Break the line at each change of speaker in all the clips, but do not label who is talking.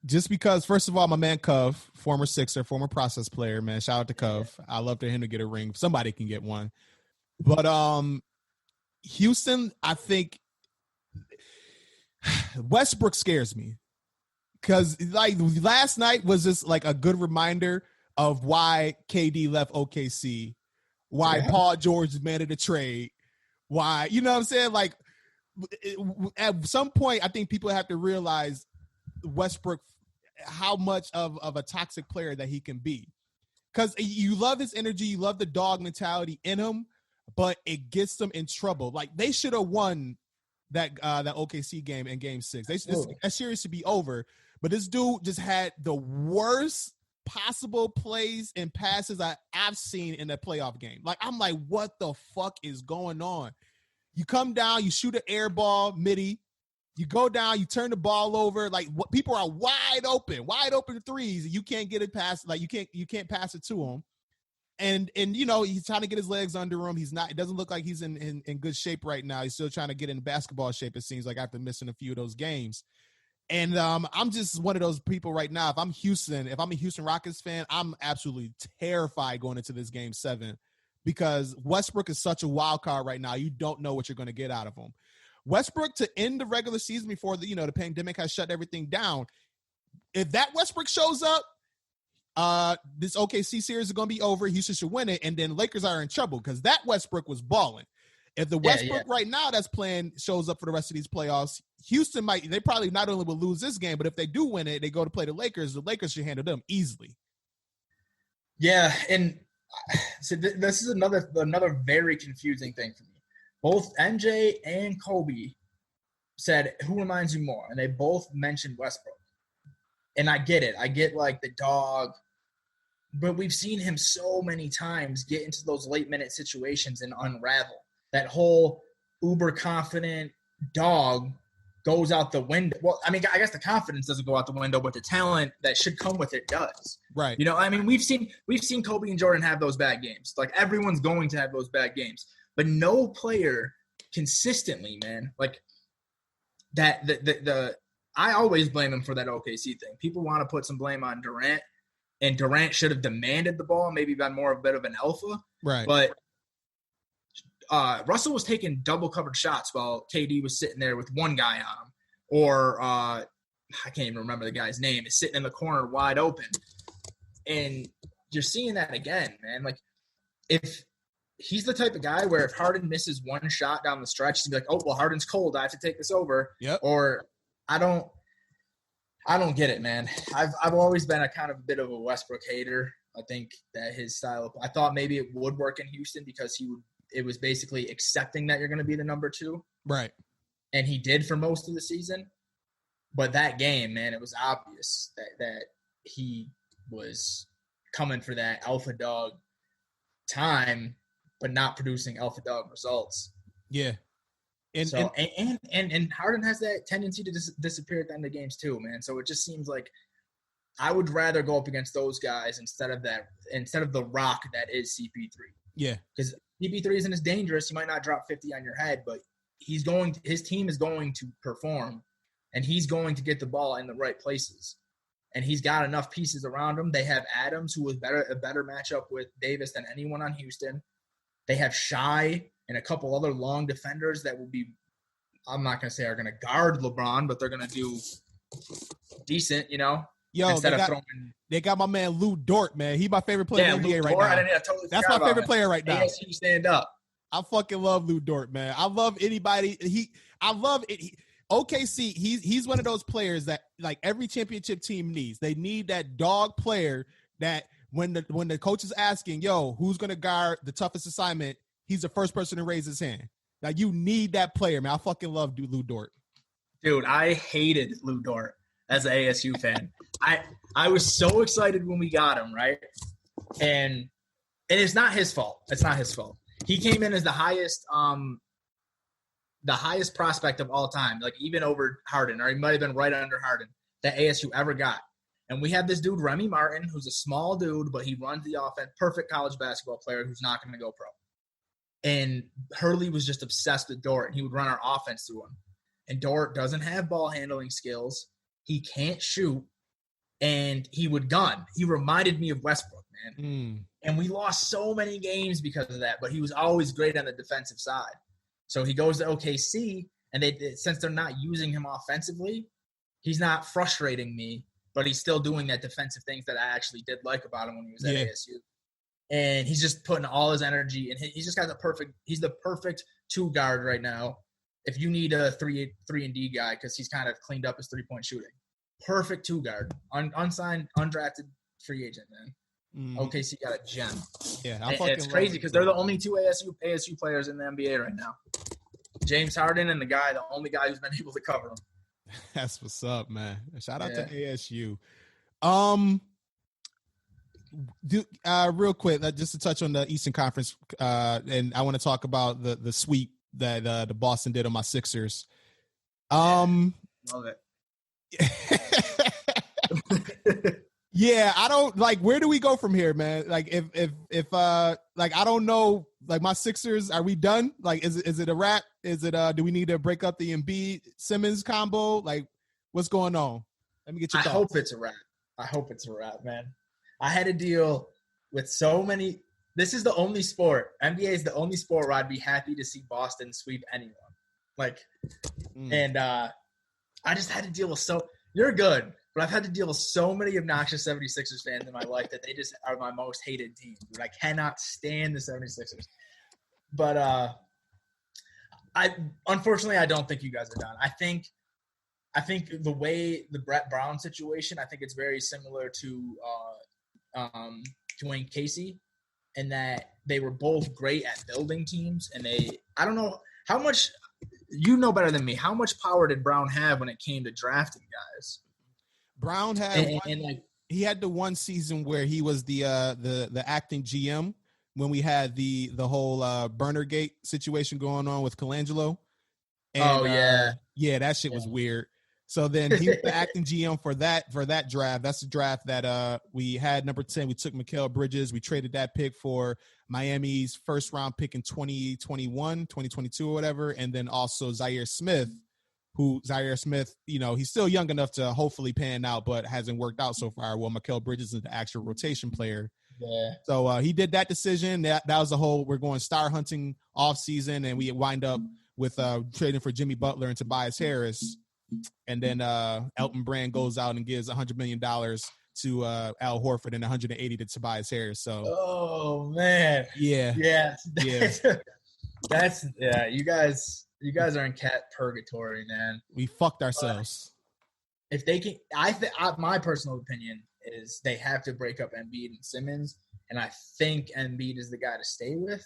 Just because, first of all, my man Cove, former Sixer, former process player, man. Shout out to Cove. I love for him to get a ring. Somebody can get one. But Houston, I think Westbrook scares me. Because like last night was just like a good reminder of why KD left OKC, why Paul George demanded a trade, why, you know what I'm saying? Like at some point, I think people have to realize Westbrook, how much of a toxic player that he can be. Because you love his energy, you love the dog mentality in him, but it gets them in trouble. Like they should have won that OKC game in Game 6. That series should be over. But this dude just had the worst possible plays and passes I've seen in a playoff game. Like, I'm like, what the fuck is going on? You come down, you shoot an air ball, midi. You go down, you turn the ball over. Like, people are wide open threes. You can't get it past. Like, you can't pass it to him. And you know, he's trying to get his legs under him. It doesn't look like he's in good shape right now. He's still trying to get in basketball shape, it seems like, after missing a few of those games. And I'm just one of those people right now. If I'm a Houston Rockets fan, I'm absolutely terrified going into this Game 7 because Westbrook is such a wild card right now. You don't know what you're going to get out of him. Westbrook, to end the regular season before the pandemic has shut everything down, if that Westbrook shows up, this OKC series is going to be over. Houston should win it, and then Lakers are in trouble because that Westbrook was balling. If the Westbrook right now that's playing shows up for the rest of these playoffs, Houston they probably not only will lose this game, but if they do win it, they go to play the Lakers should handle them easily.
Yeah, and so this is another very confusing thing for me. Both MJ and Kobe said, who reminds you more? And they both mentioned Westbrook. And I get it. I get, like, the dog. But we've seen him so many times get into those late-minute situations and unravel. That whole uber-confident dog goes out the window. Well, I mean, I guess the confidence doesn't go out the window, but the talent that should come with it does.
Right.
You know, I mean, we've seen Kobe and Jordan have those bad games. Like, everyone's going to have those bad games. But no player consistently, man, like that I always blame him for that OKC thing. People want to put some blame on Durant, and Durant should have demanded the ball, maybe been more of a bit of an alpha.
Right.
But Russell was taking double-covered shots while KD was sitting there with one guy on him. Or I can't even remember the guy's name. Is sitting in the corner wide open. And you're seeing that again, man. Like, if he's the type of guy where if Harden misses one shot down the stretch, he's like, oh, well, Harden's cold. I have to take this over.
Yep.
Or I don't get it, man. I've always been a kind of a bit of a Westbrook hater. I think that his style – I thought maybe it would work in Houston because it was basically accepting that you're going to be the number 2.
Right.
And he did for most of the season. But that game, man, it was obvious that he was coming for that alpha dog time, but not producing alpha dog results.
Yeah.
And Harden has that tendency to disappear at the end of games too, man. So it just seems like I would rather go up against those guys instead of the rock that is CP3.
Yeah.
Because CP3 isn't as dangerous. He might not drop 50 on your head, but his team is going to perform, and he's going to get the ball in the right places. And he's got enough pieces around him. They have Adams, who was a better matchup with Davis than anyone on Houston. They have SYE and a couple other long defenders that will be, I'm not going to say are going to guard LeBron, but they're going to do decent, you know.
Yo, they got my man Lou Dort, man. He's my favorite player in the NBA right now. That's my favorite player right now.
ASU stand up.
I fucking love Lou Dort, man. I love anybody. I love it. OKC, he's one of those players that like every championship team needs. They need that dog player that when the coach is asking, yo, who's going to guard the toughest assignment, he's the first person to raise his hand. Like, you need that player, man. I fucking love Lou Dort.
Dude, I hated Lou Dort as an ASU fan. I was so excited when we got him, right? And it's not his fault. It's not his fault. He came in as the highest prospect of all time, like even over Harden, or he might have been right under Harden, that ASU ever got. And we have this dude, Remy Martin, who's a small dude, but he runs the offense, perfect college basketball player who's not going to go pro. And Hurley was just obsessed with Dort, and he would run our offense through him. And Dort doesn't have ball handling skills. He can't shoot. and he would gun. He reminded me of Westbrook, man. And we lost so many games because of that, but he was always great on the defensive side. So he goes to OKC, and since they're not using him offensively, he's not frustrating me, but he's still doing that defensive things that I actually did like about him when he was at ASU. And he's just putting all his energy, and he's just got he's the perfect 2-guard right now. If you need a 3-and-D guy, because he's kind of cleaned up his 3-point shooting. Perfect 2-guard. Unsigned, undrafted free agent, man. OKC got a gem.
Yeah,
it's crazy because they're the only 2 ASU players in the NBA right now. James Harden and the only guy who's been able to cover him.
That's what's up, man. Shout out to ASU. Real quick, just to touch on the Eastern Conference, and I want to talk about the sweep that the Boston did on my Sixers.
Love it.
Yeah, I don't like. Where do we go from here, man? Like, if like, I don't know. Like, my Sixers, are we done? Like, is it a wrap? Is it do we need to break up the Embiid Simmons combo? Like, what's going on? Let me get your thoughts.
I hope it's a wrap, man. I had to deal with so many. This is the only sport. NBA is the only sport where I'd be happy to see Boston sweep anyone. Like, and I just had to deal with you're good, but I've had to deal with so many obnoxious 76ers fans in my life that they just are my most hated team. Dude, I cannot stand the 76ers. But unfortunately, I don't think you guys are done. I think the way the Brett Brown situation, I think it's very similar to Dwayne Casey, in that they were both great at building teams, and I don't know how much – you know better than me. How much power did Brown have when it came to drafting guys?
Brown had he had the one season where he was the acting GM when we had the whole Burnergate situation going on with Colangelo. And, yeah, that shit was weird. So then he was the acting GM for that draft. That's the draft that we had number 10. We took Mikal Bridges. We traded that pick for Miami's first round pick in 2022 or whatever. And then also Zaire Smith, you know, he's still young enough to hopefully pan out, but hasn't worked out so far. Well, Mikal Bridges is the actual rotation player.
Yeah.
So he did that decision. That was the whole, we're going star hunting off season. And we wind up with trading for Jimmy Butler and Tobias Harris. And then Elton Brand goes out and gives $100 million to Al Horford and $180 to Tobias Harris. So,
oh man,
yeah.
That's you guys are in cat purgatory, man.
We fucked ourselves.
If they can, my personal opinion is they have to break up Embiid and Simmons, and I think Embiid is the guy to stay with.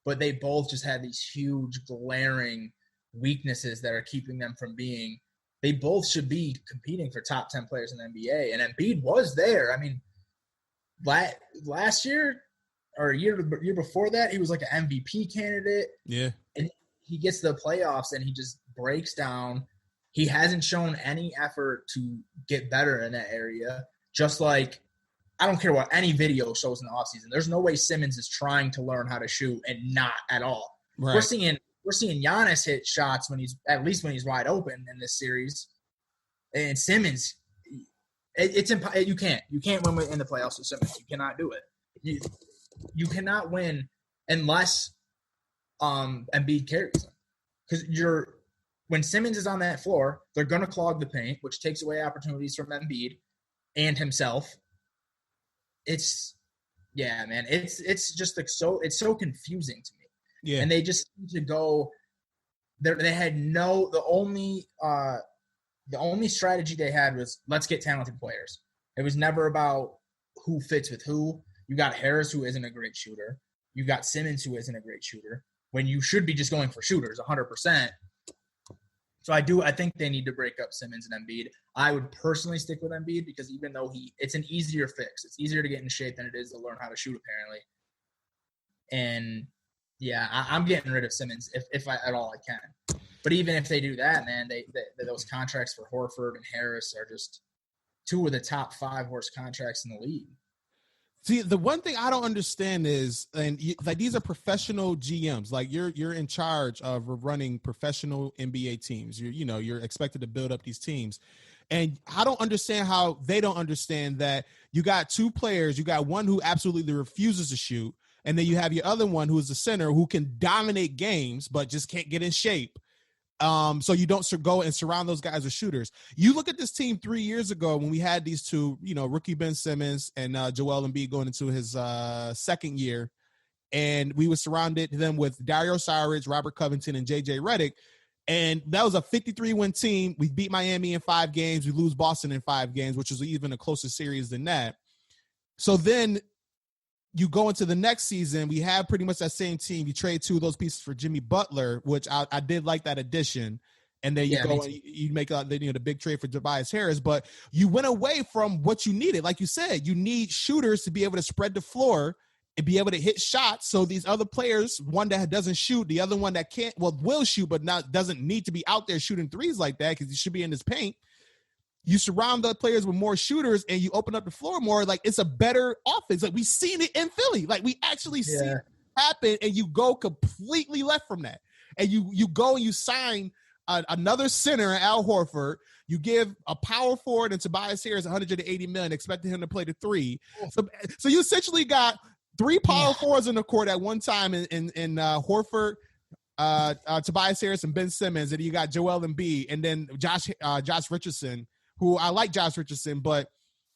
But they both just have these huge, glaring weaknesses that are keeping them from being. They both should be competing for top 10 players in the NBA. And Embiid was there. I mean, last year or year before that, he was like an MVP candidate.
Yeah.
And he gets to the playoffs and he just breaks down. He hasn't shown any effort to get better in that area. Just like, I don't care what any video shows in the offseason. There's no way Simmons is trying to learn how to shoot and not at all. Right. We're seeing Giannis hit shots when he's wide open in this series, and Simmons, you can't win in the playoffs with Simmons. You cannot do it. You cannot win unless Embiid carries him, because when Simmons is on that floor, they're gonna clog the paint, which takes away opportunities from Embiid and himself. It's just like it's so confusing to me. Yeah. And they just need to go. They had the only strategy they had was let's get talented players. It was never about who fits with who. You got Harris, who isn't a great shooter. You got Simmons, who isn't a great shooter. When you should be just going for shooters, 100%. So I think they need to break up Simmons and Embiid. I would personally stick with Embiid because even though it's an easier fix. It's easier to get in shape than it is to learn how to shoot, apparently. And yeah, I'm getting rid of Simmons if I at all I can. But even if they do that, man, those contracts for Horford and Harris are just two of the top 5 worst contracts in the league.
See, the one thing I don't understand is, these are professional GMs. Like you're in charge of running professional NBA teams. You're expected to build up these teams. And I don't understand how they don't understand that you got two players. You got one who absolutely refuses to shoot, and then you have your other one who is the center who can dominate games but just can't get in shape. So you don't go and surround those guys with shooters. You look at this team 3 years ago when we had these two, rookie Ben Simmons and Joel Embiid going into his second year, and we were surrounded them with Dario Saric, Robert Covington, and JJ Redick. And that was a 53-win team. We beat Miami in 5 games. We lose Boston in 5 games, which was even a closer series than that. So then you go into the next season, we have pretty much that same team. You trade 2 of those pieces for Jimmy Butler, which I did like that addition. And then you go and you make the big trade for Tobias Harris, but you went away from what you needed. Like you said, you need shooters to be able to spread the floor and be able to hit shots. So these other players, one that doesn't shoot, the other one that will shoot, but doesn't need to be out there shooting threes like that because he should be in his paint. You surround the players with more shooters and you open up the floor more. Like, it's a better offense. Like, we've seen it in Philly. Like, we actually see it happen, and you go completely left from that. And you go and you sign another center, Al Horford. You give a power forward and Tobias Harris $180 million, expecting him to play the 3. So you essentially got 3 power forwards in the court at one time in Horford, Tobias Harris, and Ben Simmons, and you got Joel Embiid, and then Josh Richardson, who I like Josh Richardson, but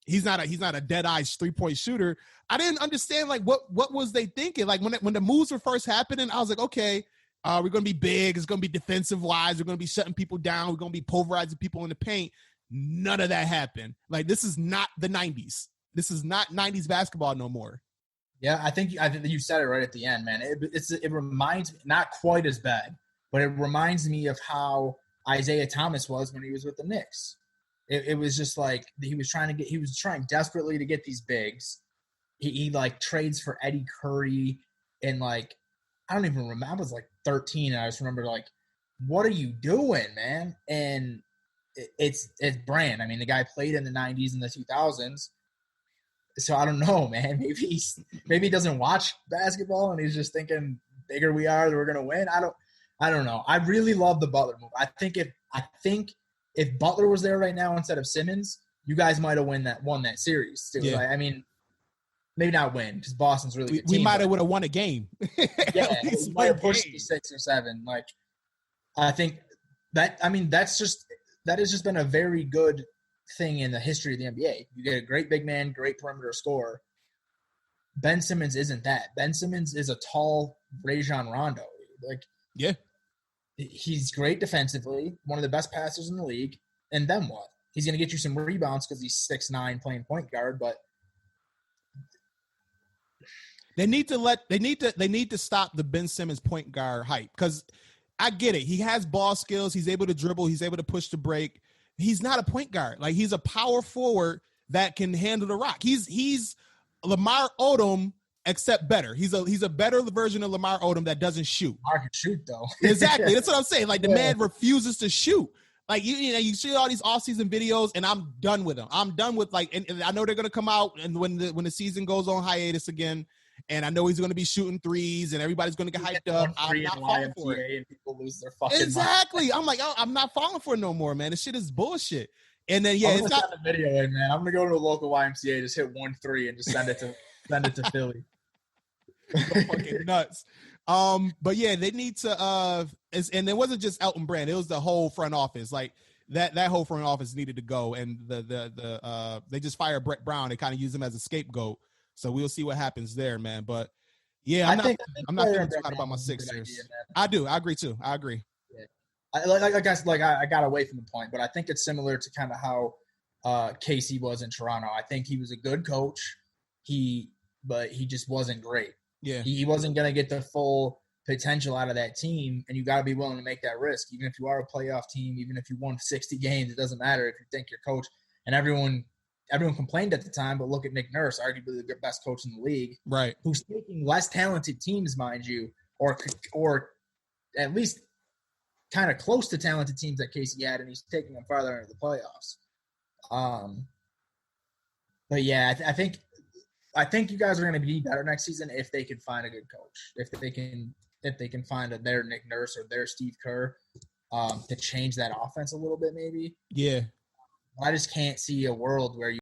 he's not a dead-eye 3-point shooter. I didn't understand, like, what was they thinking? Like, when the moves were first happening, I was like, okay, we're going to be big. It's going to be defensive-wise. We're going to be shutting people down. We're going to be pulverizing people in the paint. None of that happened. Like, this is not the 90s. This is not 90s basketball no more.
Yeah, I think you said it right at the end, man. It reminds me, not quite as bad, but it reminds me of how Isaiah Thomas was when he was with the Knicks. It was just like he was trying desperately to get these bigs. He like trades for Eddie Curry, and like, I don't even remember. I was like 13, and I just remember, like, what are you doing, man? And it's Brand. I mean, the guy played in the 90s and the 2000s. So I don't know, man. Maybe he doesn't watch basketball and he's just thinking, bigger we are, we're gonna win. I don't know. I really love the Butler move. I think if Butler was there right now instead of Simmons, you guys might have won that series too. Yeah. Like, I mean, maybe not win because Boston's really good.
We might have would have won a game.
Yeah, we might have pushed to 6 or 7. Like, I think that has just been a very good thing in the history of the NBA. You get a great big man, great perimeter scorer. Ben Simmons isn't that. Ben Simmons is a tall Rajon Rondo. Like,
yeah,
he's great defensively, one of the best passers in the league. And then what? He's going to get you some rebounds because he's 6'9", playing point guard. But
they need to stop the Ben Simmons point guard hype, because I get it. He has ball skills. He's able to dribble. He's able to push the break. He's not a point guard. Like, he's a power forward that can handle the rock. He's Lamar Odom, except better. He's a better version of Lamar Odom that doesn't shoot.
Lamar can shoot, though.
Exactly. That's what I'm saying. Like, the man refuses to shoot. Like, you see all these off-season videos, and I'm done with them. I'm done with, like, and I know they're gonna come out and when the season goes on hiatus again. And I know he's going to be shooting threes, and everybody's going to get hyped up. I'm not falling for it.
And people lose their fucking
exactly. Mind. I'm like, I'm not falling for it no more, man. This shit is bullshit. And then it's
not the video in, man. I'm gonna go to a local YMCA, just hit 1 3, and just send it to Philly.
Fucking nuts. But yeah, they need to. And it wasn't just Elton Brand; it was the whole front office. Like that whole front office needed to go, and they just fired Brett Brown. They kind of use him as a scapegoat. So we'll see what happens there, man. But yeah, I'm not feeling too hot about my Sixers. I do. I agree too. I agree.
Yeah. I got away from the point, but I think it's similar to kind of how Casey was in Toronto. I think he was a good coach. But he just wasn't great.
Yeah.
He wasn't going to get the full potential out of that team, and you got to be willing to make that risk. Even if you are a playoff team, even if you won 60 games, it doesn't matter if you think your coach and everyone complained at the time, but look at Nick Nurse, arguably the best coach in the league,
right?
Who's taking less talented teams, mind you, or at least kind of close to talented teams that Casey had, and he's taking them farther into the playoffs. But yeah, I think you guys are going to be better next season if they can find a good coach, if they can find their Nick Nurse or their Steve Kerr to change that offense a little bit, maybe.
Yeah.
I just can't see a world where you